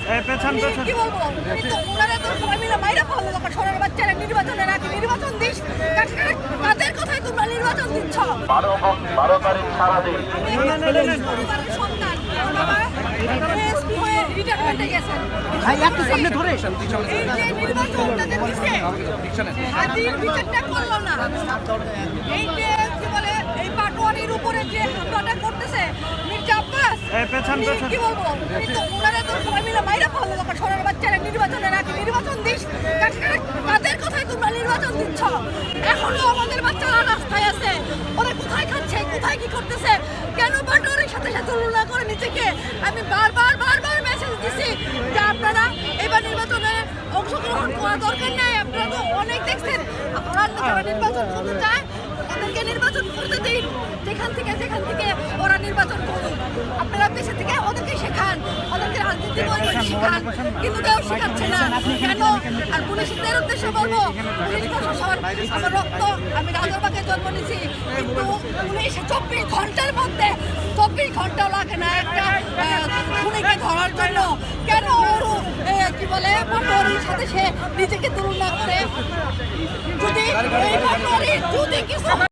কি বলবো ওনারা তো সবাই মিলে মাইরা ফেললো যখন সোনার বাচ্চারা নির্বাচনের আগে নির্বাচন দিস তাদের কথাই তোমরা নির্বাচন দিচ্ছ। 12 তারিখ সারাদিন পরিবারের সন্তান বাবা এসপি হয়ে রিটায়ারমেন্টে গেছেন। এই যে নির্বাচনটা যে দিছে হাতির বিচারটা করলো না। এই যে কি বলে এই পাটোয়ারির উপরে যে হামলাটা করতেছে মির্জা আব্বাস কি বলবো ওনারা তো সবাই মিলে মাইরা ফেললো যখন সোনার বাচ্চারা নির্বাচনের আগে নির্বাচন দিস তাদের কথাই তোমরা নির্বাচন দিচ্ছ। এখনো আমাদের বাচ্চারা রাস্তায় আছে, ওরা কোথায় খাচ্ছে কোথায় কি করতেছে, কেন পাটোয়ারির সাথে সাথে তুলনা করে নিজেকে। আমি বারবার মেসেজ দিছি যে আপনারা এবার নির্বাচনে অংশগ্রহণ করা দরকার নেই। আপনারা তো অনেক দেখছেন, ওরা নির্বাচন করতে চায় ওদেরকে নির্বাচন করতে দিন, যেখান থেকে ওরা নির্বাচন করুন। আপনারা দেশে থেকে ওদেরকে শেখান, ওদেরকে রাজনীতি শেখান, কিন্তু কেউ শেখাচ্ছে না কেন? আর পুলিশদের উদ্দেশ্যে বলবো পুলিশ প্রশাসন আমার রক্ত, আমি রাজারবাগে জন্ম নিয়েছি, কিন্তু 24 ঘন্টার মধ্যে 24 ঘন্টাও লাগে না একটা খুনিকে ধরার জন্য। কেন ওর কি বলে পাটোয়ারির সাথে সে নিজেকে তুলনা করে? যদি এই পাটোয়ারি যদি কিছু